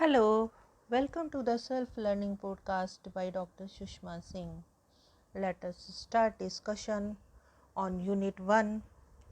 Hello, welcome to the Self Learning Podcast by Dr. Sushma Singh. Let us start discussion on Unit 1,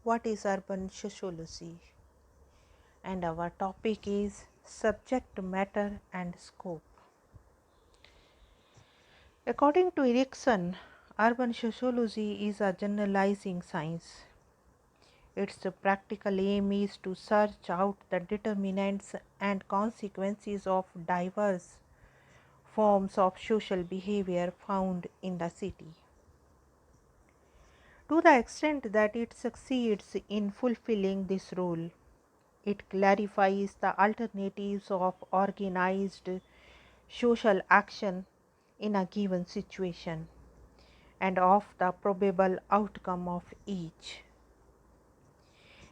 What is Urban Sociology? And our topic is Subject Matter and Scope. According to Erikson, urban sociology is a generalizing science. Its practical aim is to search out the determinants and consequences of diverse forms of social behavior found in the city. To the extent that it succeeds in fulfilling this role, it clarifies the alternatives of organized social action in a given situation and of the probable outcome of each.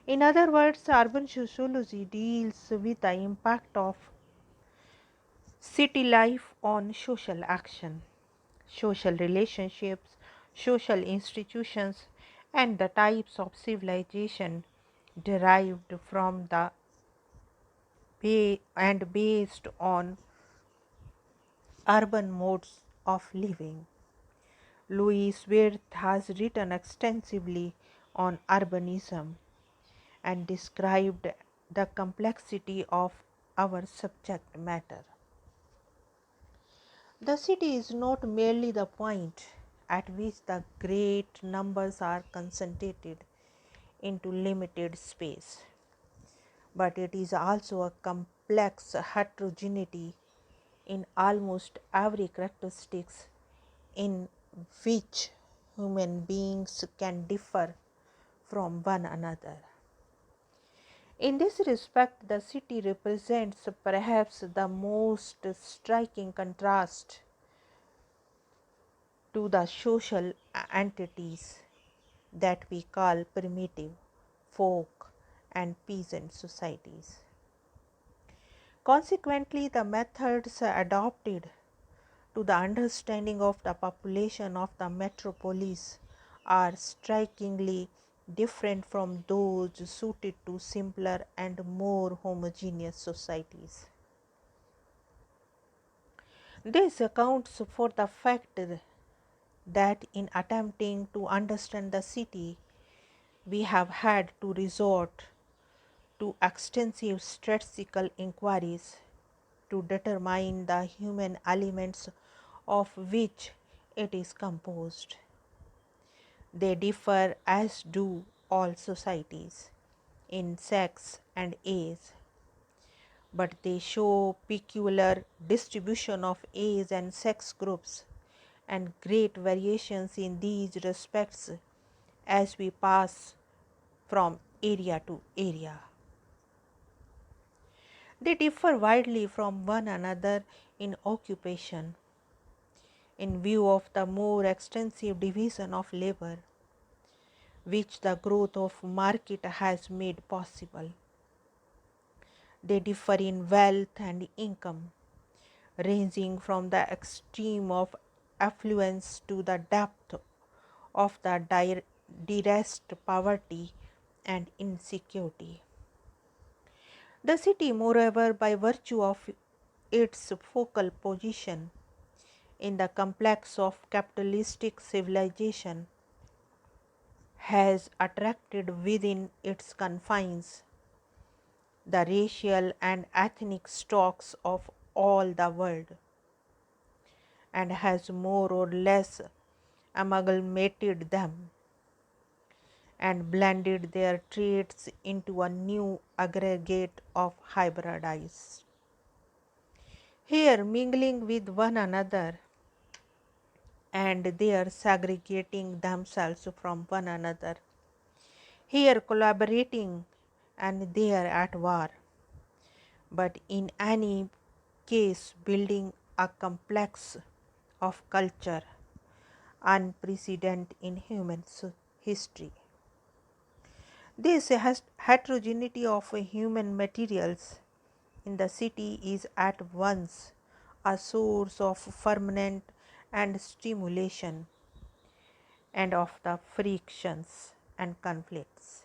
In other words, urban sociology deals with the impact of city life on social action, social relationships, social institutions, and the types of civilization derived from the and based on urban modes of living. Louis Wirth has written extensively on urbanism and described the complexity of our subject matter. The city is not merely the point at which the great numbers are concentrated into limited space, but it is also a complex heterogeneity in almost every characteristics in which human beings can differ from one another. In this respect, the city represents perhaps the most striking contrast to the social entities that we call primitive, folk, and peasant societies. Consequently, the methods adopted to the understanding of the population of the metropolis are strikingly different from those suited to simpler and more homogeneous societies. This accounts for the fact that in attempting to understand the city, we have had to resort to extensive statistical inquiries to determine the human elements of which it is composed. They differ, as do all societies, in sex and age, but they show peculiar distribution of age and sex groups and great variations in these respects as we pass from area to area. They differ widely from one another in occupation, in view of the more extensive division of labor, which the growth of market has made possible. They differ in wealth and income, ranging from the extreme of affluence to the depth of the direst poverty and insecurity. The city, moreover, by virtue of its focal position in the complex of capitalistic civilization, has attracted within its confines the racial and ethnic stocks of all the world, and has more or less amalgamated them and blended their traits into a new aggregate of hybridized. Here mingling with one another and there segregating themselves from one another, here collaborating and there at war, but in any case building a complex of culture unprecedented in human history. This heterogeneity of human materials in the city is at once a source of permanent and stimulation and of the frictions and conflicts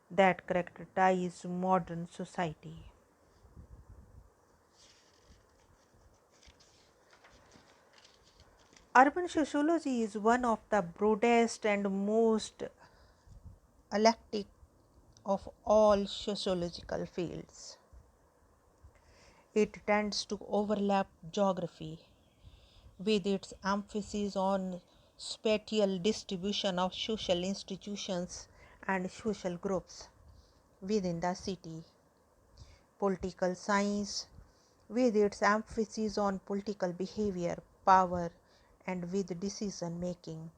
that characterize modern society. Urban sociology is one of the broadest and most eclectic of all sociological fields. It tends to overlap geography with its emphasis on spatial distribution of social institutions and social groups within the city, political science with its emphasis on political behavior, power, and with decision making,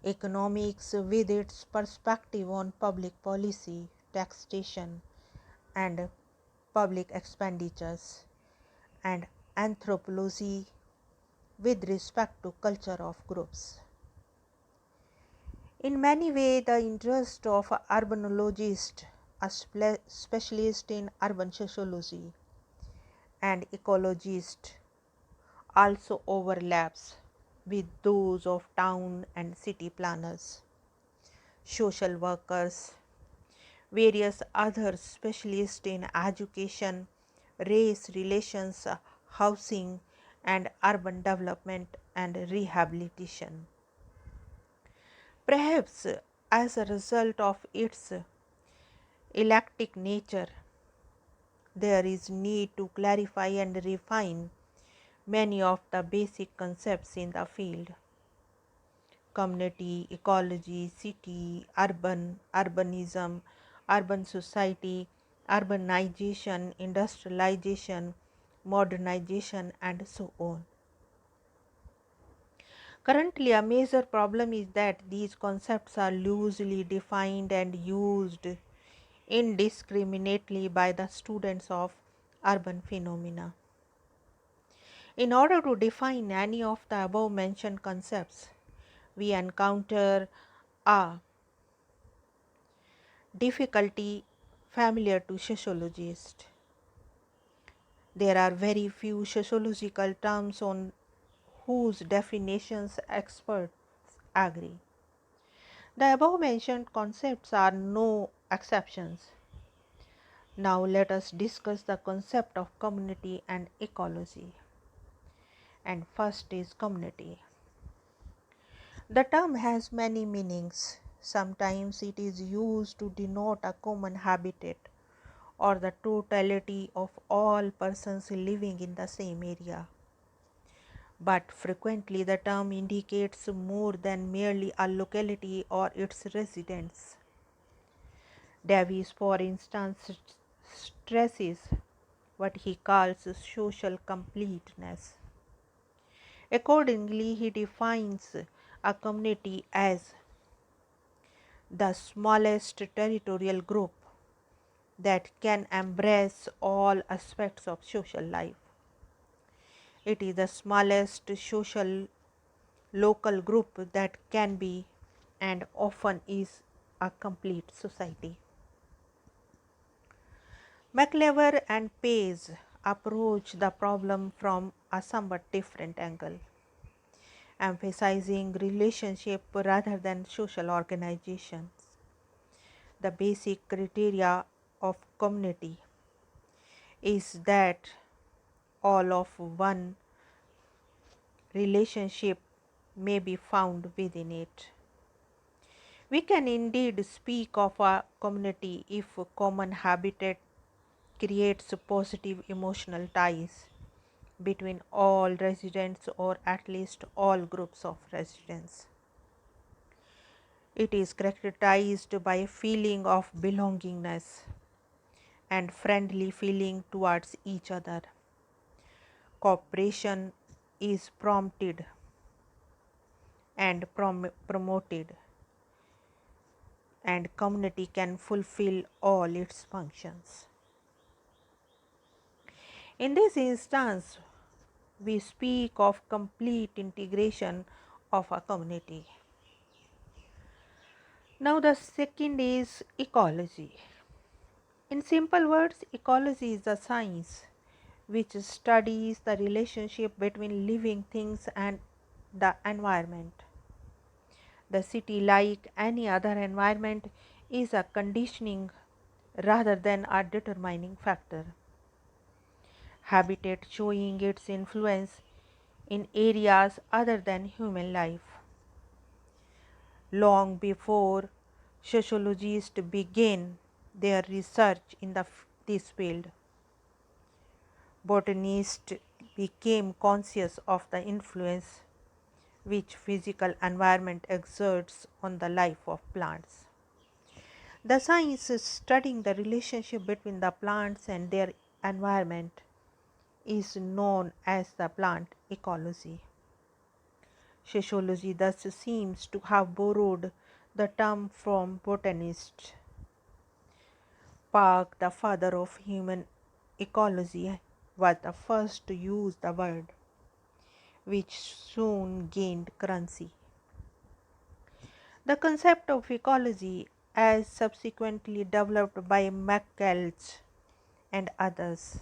economics with its perspective on public policy, taxation, and public expenditures, and anthropology with respect to culture of groups. In many ways, the interest of a urbanologist, a specialist in urban sociology, and ecologist also overlaps with those of town and city planners, social workers, various other specialists in education, race relations, housing, and urban development and rehabilitation. Perhaps as a result of its eclectic nature, there is need to clarify and refine many of the basic concepts in the field: community, ecology, city, urbanism, urban society, urbanization, industrialization, modernization, and so on. Currently, a major problem is that these concepts are loosely defined and used indiscriminately by the students of urban phenomena. In order to define any of the above mentioned concepts, we encounter a difficulty familiar to sociologists. There are very few sociological terms on whose definitions experts agree. The above mentioned concepts are no exceptions. Now let us discuss the concept of community and ecology. And first is community. The term has many meanings. Sometimes it is used to denote a common habitat or the totality of all persons living in the same area. But frequently the term indicates more than merely a locality or its residents. Davies, for instance, stresses what he calls social completeness. Accordingly, he defines a community as the smallest territorial group that can embrace all aspects of social life. It is the smallest social local group that can be and often is a complete society. McLever and Page approach the problem from a somewhat different angle, emphasizing relationship rather than social organizations. The basic criteria of community is that all of one relationship may be found within it. We can indeed speak of a community if a common habitat creates positive emotional ties between all residents or at least all groups of residents. It is characterized by a feeling of belongingness and friendly feeling towards each other. Cooperation is prompted and promoted, and community can fulfill all its functions. In this instance, we speak of complete integration of a community. Now, the second is ecology. In simple words, ecology is a science which studies the relationship between living things and the environment. The city, like any other environment, is a conditioning rather than a determining factor. Habitat showing its influence in areas other than human life. Long before sociologists began their research in this field, botanists became conscious of the influence which physical environment exerts on the life of plants. The science studying the relationship between the plants and their environment is known as the plant ecology. Sociology thus seems to have borrowed the term from botanist. Park, the father of human ecology, was the first to use the word, which soon gained currency. The concept of ecology, as subsequently developed by McCulloch and others,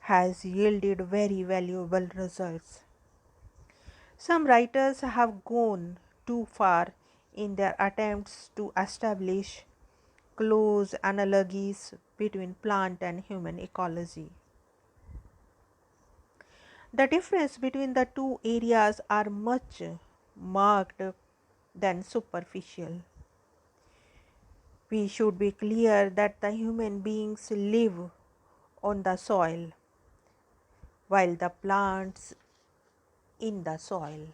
has yielded very valuable results. Some writers have gone too far in their attempts to establish close analogies between plant and human ecology. The difference between the two areas are much marked than superficial. We should be clear that the human beings live on the soil, while the plants in the soil.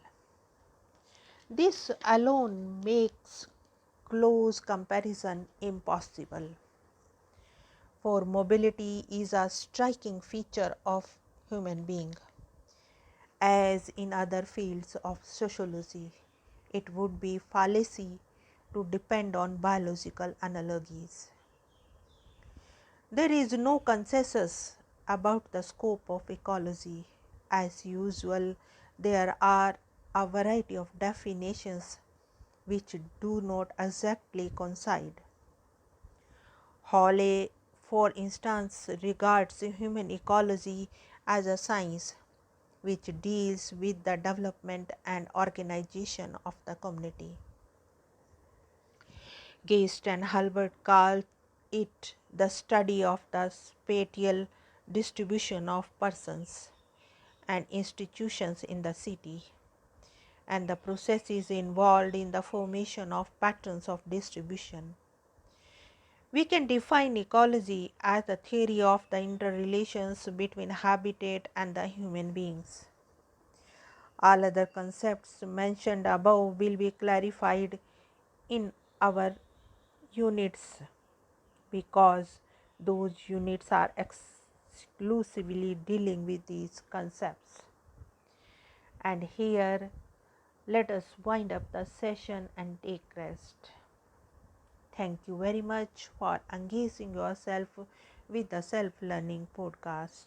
This alone makes close comparison impossible, for mobility is a striking feature of human being. As in other fields of sociology, it would be fallacy to depend on biological analogies. There is no consensus about the scope of ecology. As usual, there are a variety of definitions which do not exactly coincide. Hawley, for instance, regards human ecology as a science which deals with the development and organization of the community. Geist and Halbert call it the study of the spatial distribution of persons and institutions in the city, and the processes involved in the formation of patterns of distribution. We can define ecology as the theory of the interrelations between habitat and the human beings. All other concepts mentioned above will be clarified in our units, because those units are exclusively dealing with these concepts. And here, let us wind up the session and take rest. Thank you very much for engaging yourself with the Self Learning Podcast.